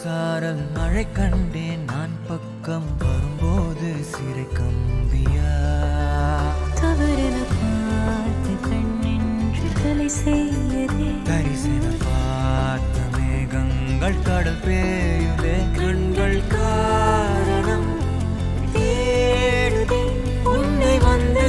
சாரல் மழை கண்டேன் நான் பக்கம் வரும்போது சிறை கம்பியா தவறென பார்த்து கண்ணின்று தலை செய்யதே தரிசன பார்த்த மேகங்கள் கடல் பேயுதே கண்கள் காரணம் தேடுதே உன்னை வந்து